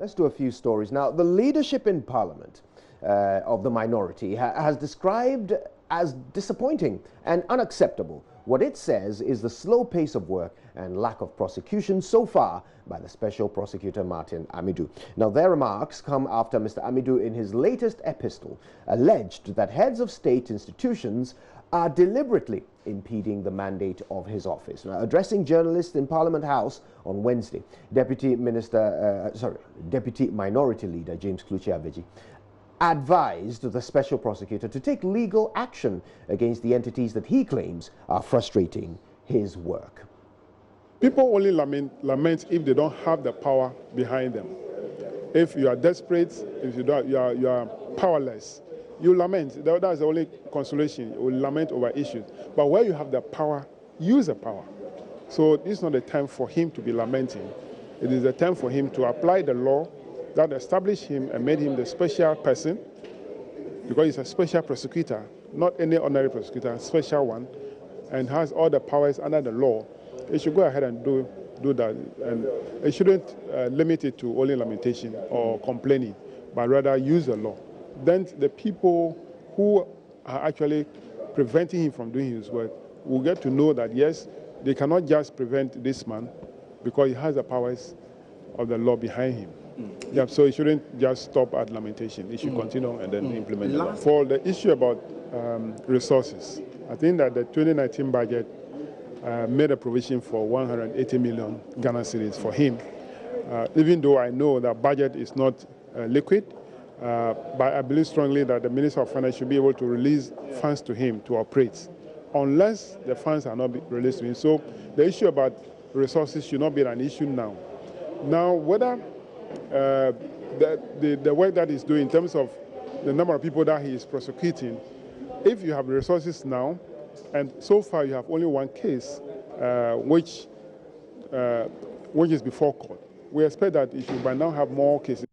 Let's do a few stories. Now, the leadership in Parliament of the minority has described as disappointing and unacceptable what it says is the slow pace of work and lack of prosecution so far by the Special Prosecutor Martin Amidou. Now, their remarks come after Mr. Amidou, in his latest epistle, alleged that heads of state institutions are deliberately impeding the mandate of his office. Now, addressing journalists in Parliament House on Wednesday, Deputy Minority Leader James Kluchi-Aveji advised the Special Prosecutor to take legal action against the entities that he claims are frustrating his work. People only lament if they don't have the power behind them. If you are desperate, if you are powerless, you lament. That's the only consolation. You will lament over issues. But where you have the power, use the power. So this is not the time for him to be lamenting. It is the time for him to apply the law that established him and made him the special person, because he's a special prosecutor, not any ordinary prosecutor, a special one, and has all the powers under the law. He should go ahead and do that, and it shouldn't limit it to only lamentation or complaining, but rather use the law. Then the people who are actually preventing him from doing his work will get to know that, yes, they cannot just prevent this man because he has the powers of the law behind him. Yeah, so it shouldn't just stop at lamentation. It should continue and then implement it. For the issue about resources, I think that the 2019 budget made a provision for 180 million Ghana cedis for him. Even though I know that budget is not liquid, but I believe strongly that the Minister of Finance should be able to release funds to him to operate, unless the funds are not released to him. So the issue about resources should not be an issue now. Now, whether the work that he's doing in terms of the number of people that he is prosecuting, if you have resources now, and so far you have only one case which is before court, we expect that you should by now have more cases.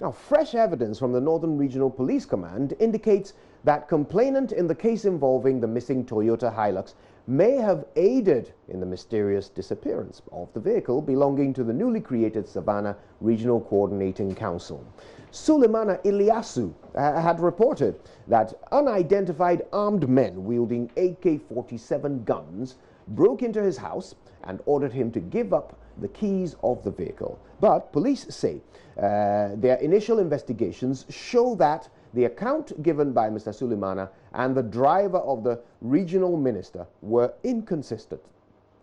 Now, fresh evidence from the Northern Regional Police Command indicates that complainant in the case involving the missing Toyota Hilux may have aided in the mysterious disappearance of the vehicle belonging to the newly created Savannah Regional Coordinating Council. Sulemana Ilyasu had reported that unidentified armed men wielding AK-47 guns broke into his house and ordered him to give up the keys of the vehicle. But police say their initial investigations show that the account given by Mr. Sulemana and the driver of the regional minister were inconsistent.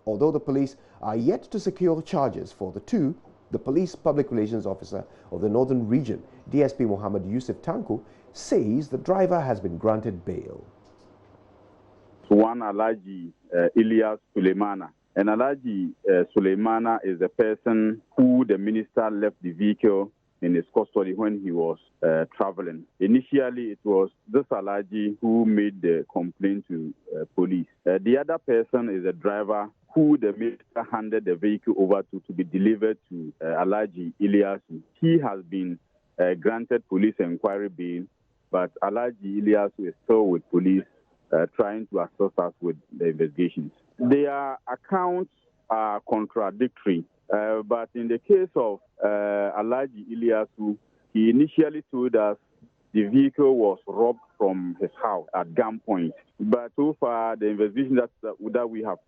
Although the police are yet to secure charges for the two, the police public relations officer of the Northern Region, DSP Mohammed Yusuf Tanko, says the driver has been granted bail. One Alhaji Ilyas Sulemana. And Alhaji Sulemana is the person who the minister left the vehicle in his custody when he was traveling. Initially, it was this Alhaji who made the complaint to police. The other person is a driver who the minister handed the vehicle over to be delivered to Alhaji Ilyas. He has been granted police inquiry bail, but Alhaji Ilyas is still with police trying to assist us with the investigations. Their accounts are contradictory. But in the case of Alhaji Ilyasu, he initially told us the vehicle was robbed from his house at gunpoint. But so far, the investigation that we have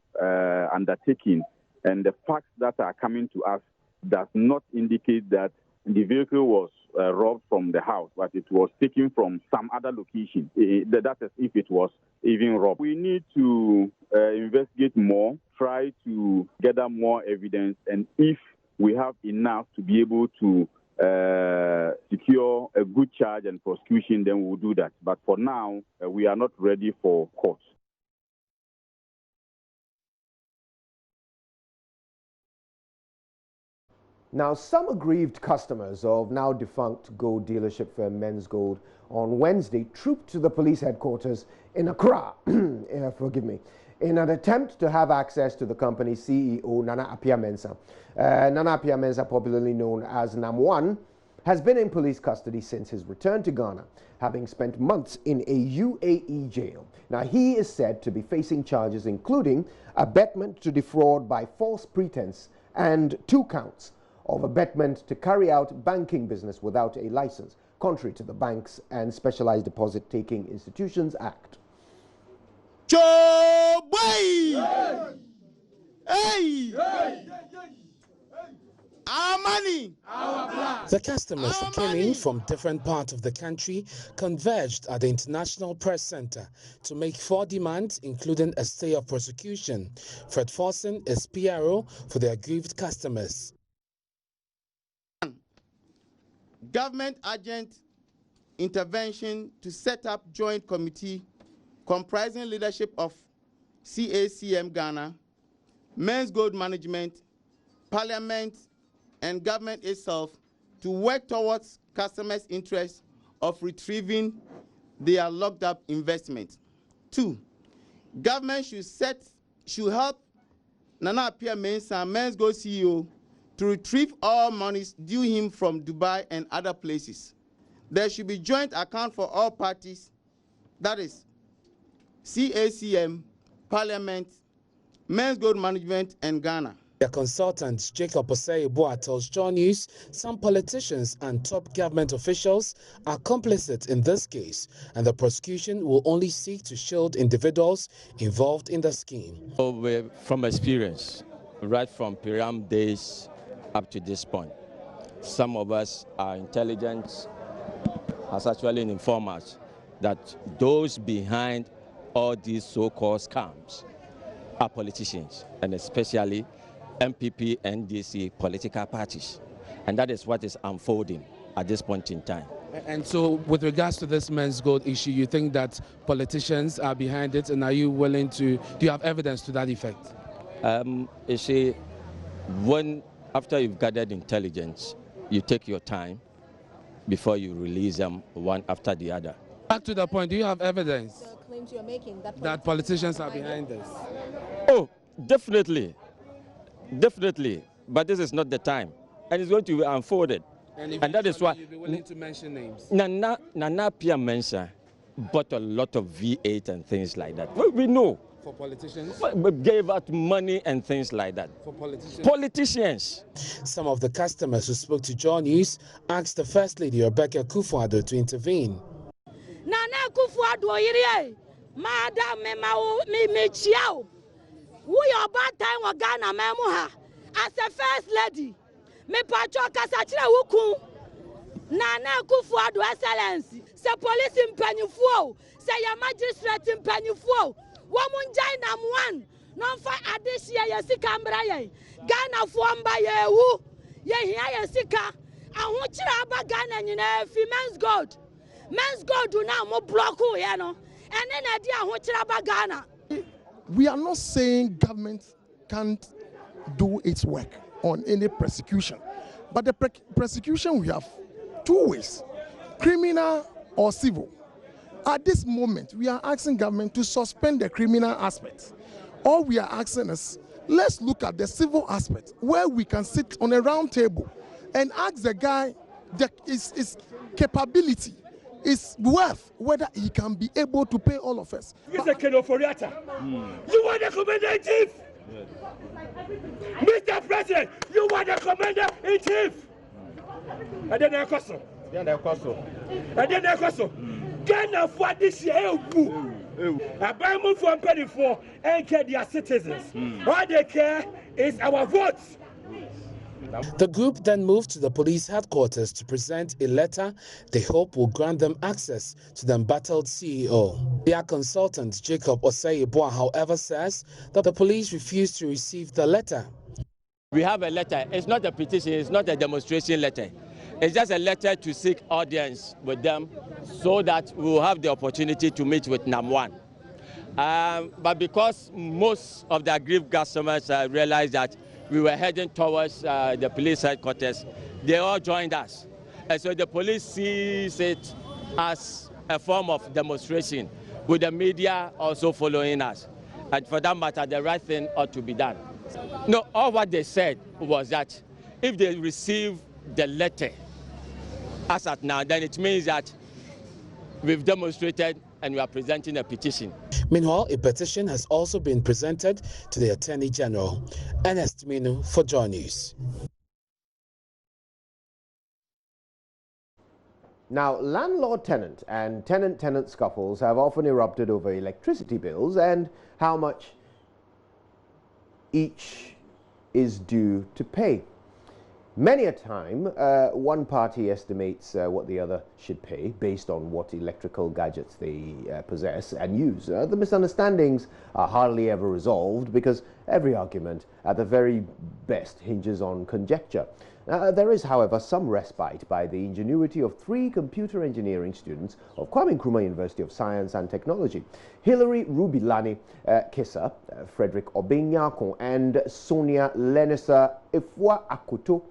undertaken and the facts that are coming to us does not indicate that the vehicle was robbed from the house, but it was taken from some other location. That is, if it was even robbed. We need to investigate more, try to gather more evidence, and if we have enough to be able to secure a good charge and prosecution, then we'll do that. But for now, we are not ready for court. Now, some aggrieved customers of now defunct gold dealership firm Men's Gold on Wednesday trooped to the police headquarters in Accra, in an attempt to have access to the company's CEO, Nana Appiah Mensah. Nana Appiah Mensah, popularly known as Nam1, has been in police custody since his return to Ghana, having spent months in a UAE jail. Now, he is said to be facing charges including abetment to defraud by false pretense and 2 counts of abetment to carry out banking business without a license, contrary to the Banks and Specialized Deposit Taking Institutions Act. Joe boy! Hey! Our money! Our blood! The customers who came in from different parts of the country converged at the International Press Center to make 4 demands, including a stay of prosecution. Fred Forson is PRO for the aggrieved customers. Government agent intervention to set up joint committee comprising leadership of CACM Ghana, Men's Gold Management, Parliament, and government itself to work towards customers' interests of retrieving their locked up investment. 2, government should help Nana Appiah Mensah, Men's Gold CEO, to retrieve all monies due him from Dubai and other places. There should be joint account for all parties, that is CACM, Parliament, Men's Gold Management, and Ghana. The consultant Jacob Osei-Boa tells JoyNews some politicians and top government officials are complicit in this case, and the prosecution will only seek to shield individuals involved in the scheme. From experience, right from Piram days up to this point, some of us, our intelligence has actually informed us that those behind all these so-called scams are politicians, and especially MPP, NDC political parties. And that is what is unfolding at this point in time. And so with regards to this Men's Gold issue, you think that politicians are behind it, and are you willing to, do you have evidence to that effect? You see, after you've gathered intelligence, you take your time before you release them one after the other. Back to the point, do you have evidence the claims you're making that politicians are behind this? Oh, definitely. Definitely. But this is not the time. And it's going to be unfolded. And that is why you'll be willing to mention names. Nana Appiah Mensah bought a lot of V8 and things like that. We know. For politicians? We gave out money and things like that. For politicians? Politicians. Some of the customers who spoke to JoyNews asked the First Lady Rebecca Kufuor to intervene. Nana Kufuor yiri madam me chiao. Who your bad time wa Ghana memuha as a First Lady. Me pacho kasachira wuku. Nana Kufuor Excellency. Se police impanyufuo. Se ya magistrate impanyufuo. Woman Jainam 1. Non fa adishia yasika mbraye. Ghana fuamba yewu. Ye hiya yasika. And what aba Ghana nyine fi Men's Gold. Men's Gold do now mo bloku ya no. And then idea what aba Ghana. We are not saying government can't do its work on any prosecution. But the prosecution, we have 2 ways, criminal or civil. At this moment, we are asking government to suspend the criminal aspect. All we are asking is, let's look at the civil aspect, where we can sit on a round table and ask the guy his capability, his worth, whether he can be able to pay all of us. Mr. Kenoforiata, you are the commander-in-chief. Mr. President, you are the commander-in-chief. And then I question. Ghana for this year, a Bible for penny for and care their citizens. All they care is our votes. The group then moved to the police headquarters to present a letter they hope will grant them access to the embattled CEO. Their consultant Jacob Osei-Boa, however, says that the police refused to receive the letter. We have a letter. It's not a petition. It's not a demonstration letter. It's just a letter to seek audience with them so that we will have the opportunity to meet with NAM1. But because most of the aggrieved customers realized that we were heading towards the police headquarters, they all joined us. And so the police sees it as a form of demonstration, with the media also following us. And for that matter, the right thing ought to be done. No, all what they said was that if they receive the letter as at now, then it means that we've demonstrated and we are presenting a petition. Meanwhile, a petition has also been presented to the Attorney General. Ernest Minu for JoyNews. Now, landlord-tenant and tenant-tenant scuffles have often erupted over electricity bills and how much each is due to pay. Many a time, one party estimates what the other should pay based on what electrical gadgets they possess and use. The misunderstandings are hardly ever resolved because every argument, at the very best, hinges on conjecture. There is, however, some respite by the ingenuity of 3 computer engineering students of Kwame Nkrumah University of Science and Technology, Hilary Rubilani Kisa, Frederick Obenyakon, and Sonia Lenisa Ifwa Akuto,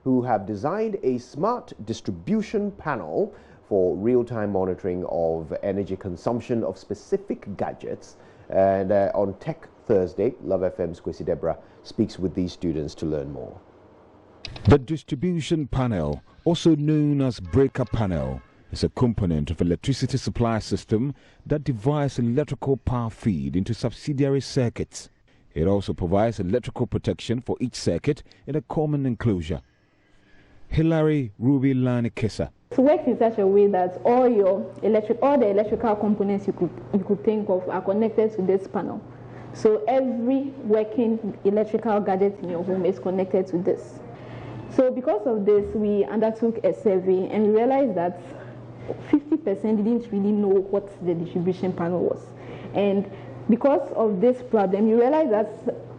who have designed a smart distribution panel for real-time monitoring of energy consumption of specific gadgets. And on Tech Thursday, Love FM's Kwesi Deborah speaks with these students to learn more. The distribution panel, also known as breaker panel, is a component of electricity supply system that divides electrical power feed into subsidiary circuits. It also provides electrical protection for each circuit in a common enclosure. Hilary Rubilani Kisa. It works in such a way that all the electrical components you could think of are connected to this panel. So every working electrical gadget in your home is connected to this. So because of this, we undertook a survey and we realized that 50% didn't really know what the distribution panel was. And because of this problem, you realize that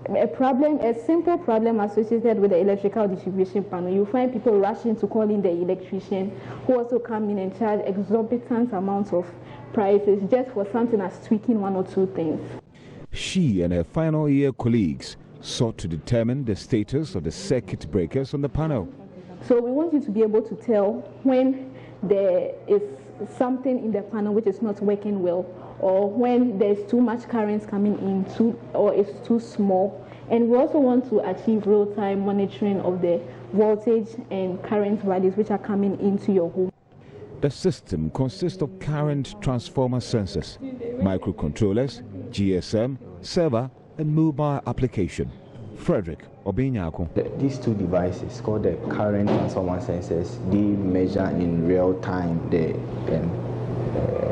a simple problem associated with the electrical distribution panel, you find people rushing to call in the electrician, who also come in and charge exorbitant amounts of prices just for something as tweaking 1 or 2 things. She and her final year colleagues sought to determine the status of the circuit breakers on the panel. So we want you to be able to tell when there is something in the panel which is not working well, or when there's too much current coming in or it's too small. And we also want to achieve real-time monitoring of the voltage and current values which are coming into your home. The system consists of current transformer sensors, microcontrollers, GSM, server, and mobile application. Frederick Obenyakon. These 2 devices, called the current transformer sensors, they measure in real time the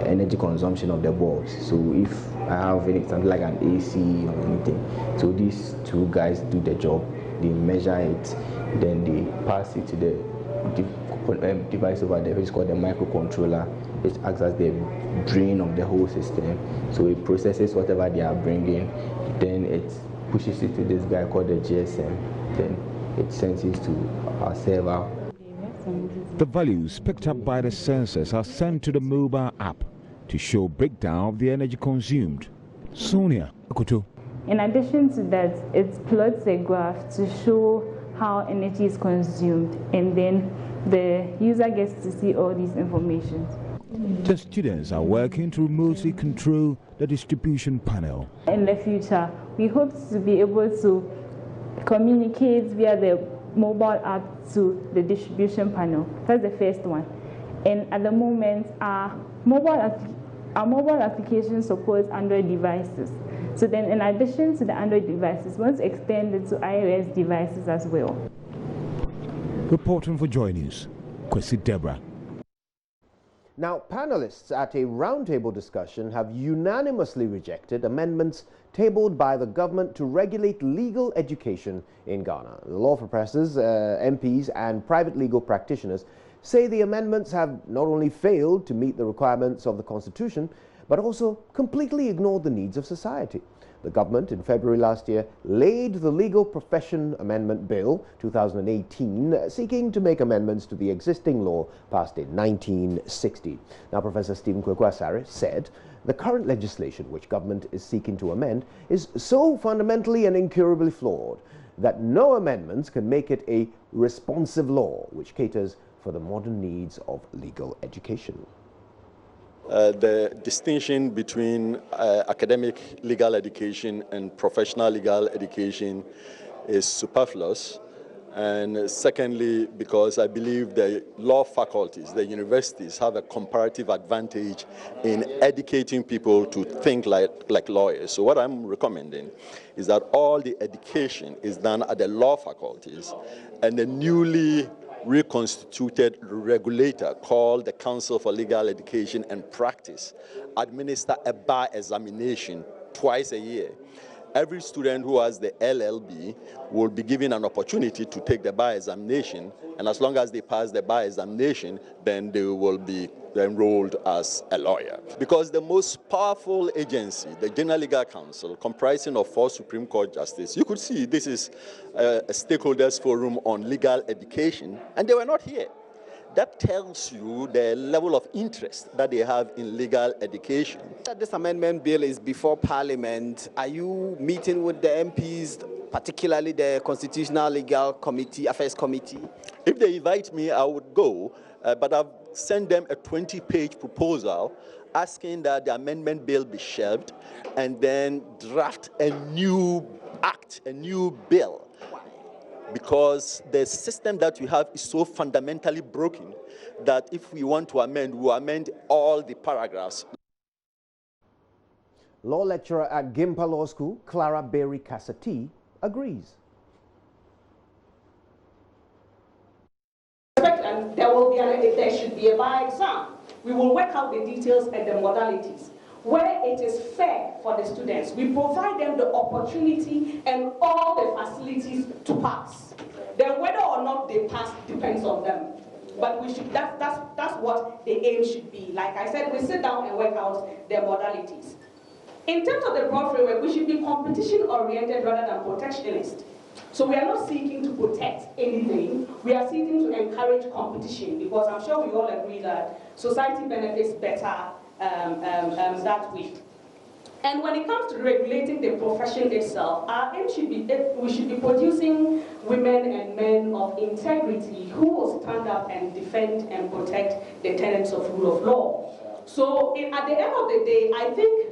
energy consumption of the bulbs. So if I have something like an AC or anything, so these 2 guys do the job. They measure it, then they pass it to the device over there, which is called the microcontroller. It acts as the brain of the whole system. So it processes whatever they are bringing, then it pushes it to this guy called the GSM, then it sends it to our server. The values picked up by the sensors are sent to the mobile app to show breakdown of the energy consumed. Sonia Akuto. In addition to that, it plots a graph to show how energy is consumed, and then the user gets to see all these information. The students are working to remotely control the distribution panel. In the future, we hope to be able to communicate via the mobile app to the distribution panel. That's the first one. And at the moment, our mobile application supports Android devices. So then, in addition to the Android devices, we want to extend it to iOS devices as well. Reporting for JoyNews, Kwesi Deborah. Now, panelists at a roundtable discussion have unanimously rejected amendments tabled by the government to regulate legal education in Ghana. The law professors, MPs and private legal practitioners say the amendments have not only failed to meet the requirements of the Constitution, but also completely ignored the needs of society. The government in February last year laid the Legal Profession Amendment Bill 2018, seeking to make amendments to the existing law passed in 1960. Now, Professor Stephen Kwekwasare said the current legislation which government is seeking to amend is so fundamentally and incurably flawed that no amendments can make it a responsive law which caters for the modern needs of legal education. The distinction between academic legal education and professional legal education is superfluous, And secondly, because I believe the law faculties, the universities, have a comparative advantage in educating people to think like lawyers. So what I'm recommending is that all the education is done at the law faculties, and the newly reconstituted regulator called the Council for Legal Education and Practice administer a bar examination twice a year. Every student who has the LLB will be given an opportunity to take the bar examination, and as long as they pass the bar examination, then they will be enrolled as a lawyer. Because the most powerful agency, the General Legal Council, comprising of 4 Supreme Court justices, you could see this is a stakeholders forum on legal education, and they were not here. That tells you the level of interest that they have in legal education. This amendment bill is before Parliament. Are you meeting with the MPs, particularly the Constitutional Legal Committee, Affairs Committee? If they invite me, I would go, but I've sent them a 20-page proposal asking that the amendment bill be shelved and then draft a new act, a new bill. Because the system that we have is so fundamentally broken that if we want to amend, we'll amend all the paragraphs. Law lecturer at Gimpa Law School, Clara Berry Cassati, agrees. And there should be a bar exam. We will work out the details and the modalities. Where it is fair for the students, we provide them the opportunity and all the facilities to pass. Then whether or not they pass depends on them. But we should, that's what the aim should be. Like I said, we sit down and work out the modalities. In terms of the broad framework, we should be competition-oriented rather than protectionist. So we are not seeking to protect anything. We are seeking to encourage competition, because I'm sure we all agree that society benefits better that way. And when it comes to regulating the profession itself, our aim should be we should be producing women and men of integrity who will stand up and defend and protect the tenets of rule of law. So at the end of the day, I think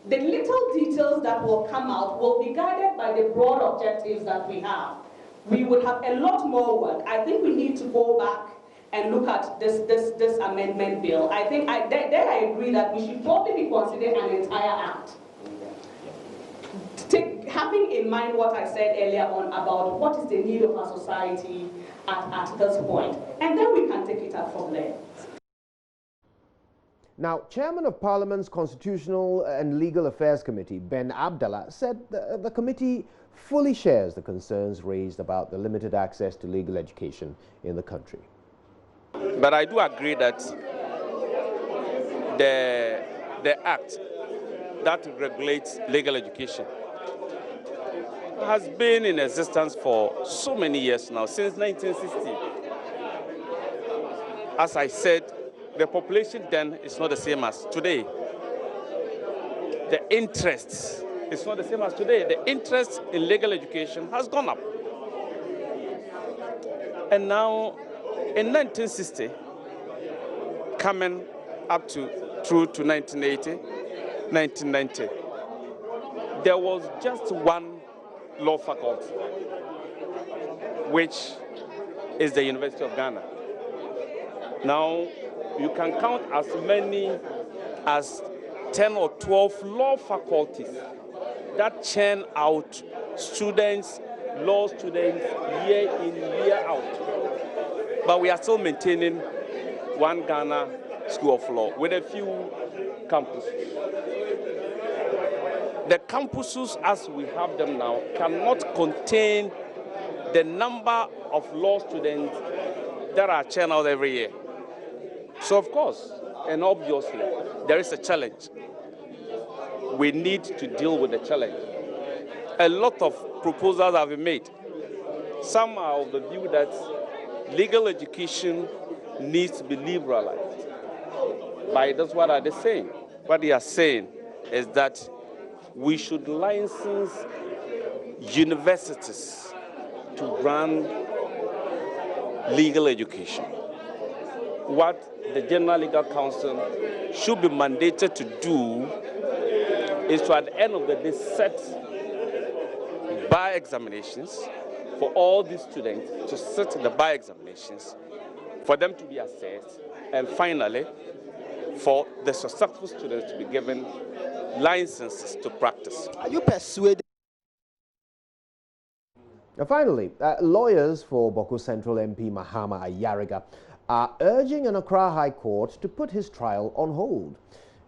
the little details that will come out will be guided by the broad objectives that we have. We would have a lot more work. I think we need to go back and look at this amendment bill. I think I agree that we should probably be considering an entire act. Having in mind what I said earlier on about what is the need of our society at this point, and then we can take it up from there. Now, Chairman of Parliament's Constitutional and Legal Affairs Committee, Ben Abdallah, said the committee fully shares the concerns raised about the limited access to legal education in the country. But I do agree that the act that regulates legal education has been in existence for so many years now, since 1960. As I said, the population then is not the same as today. The interest is not the same as today. The interest in legal education has gone up. And now, in 1960, coming up through to 1980, 1990, there was just one law faculty, which is the University of Ghana. Now, you can count as many as 10 or 12 law faculties that churn out students, law students, year in, year out. But we are still maintaining one Ghana School of Law with a few campuses. The campuses as we have them now cannot contain the number of law students that are churned out every year. So of course, and obviously, there is a challenge. We need to deal with the challenge. A lot of proposals have been made. Some are of the view that legal education needs to be liberalized. But that's what are they saying? What they are saying is that we should license universities to run legal education. What the General Legal Council should be mandated to do is to, at the end of the day, set bar examinations for all these students to sit in the bar examinations, for them to be assessed, and finally, for the successful students to be given licenses to practice. Are you persuaded? Finally, lawyers for Boko Central MP Mahama Ayariga are urging an Accra High Court to put his trial on hold.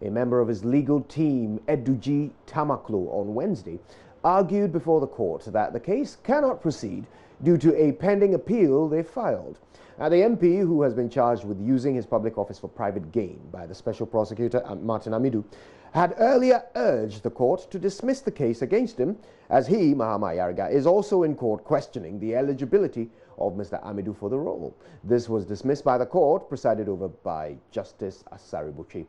A member of his legal team, Eduji Tamaklo, on Wednesday, argued before the court that the case cannot proceed due to a pending appeal they filed. The MP, who has been charged with using his public office for private gain by the Special Prosecutor Martin Amidu, had earlier urged the court to dismiss the case against him, as he, Mahama Ayariga, is also in court questioning the eligibility of Mr. Amidu for the role. This was dismissed by the court, presided over by Justice Asaribuchi,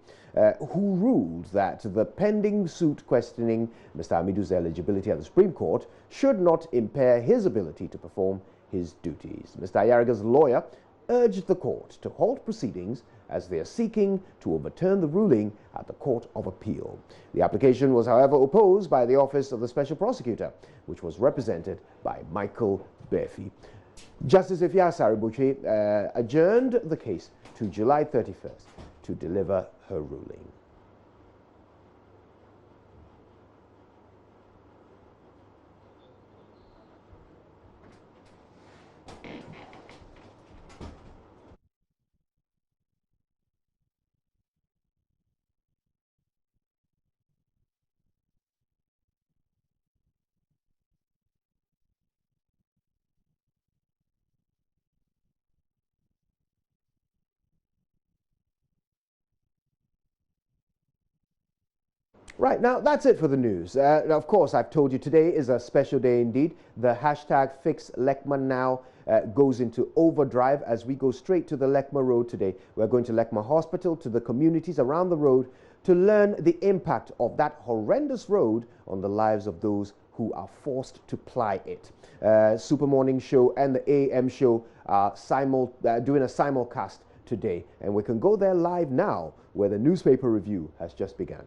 who ruled that the pending suit questioning Mr. Amidu's eligibility at the Supreme Court should not impair his ability to perform his duties. Mr. Ayariga's lawyer urged the court to halt proceedings as they are seeking to overturn the ruling at the Court of Appeal. The application was, however, opposed by the Office of the Special Prosecutor, which was represented by Michael Berfi. Justice Ifya Asaribuchi adjourned the case to July 31st to deliver her ruling. Right, now that's it for the news. Of course, I've told you today is a special day indeed. The hashtag #FixLekmaNow goes into overdrive as we go straight to the Lekma Road today. We're going to Lekma Hospital, to the communities around the road, to learn the impact of that horrendous road on the lives of those who are forced to ply it. Super Morning Show and the AM Show are doing a simulcast today, and we can go there live now, where the newspaper review has just begun.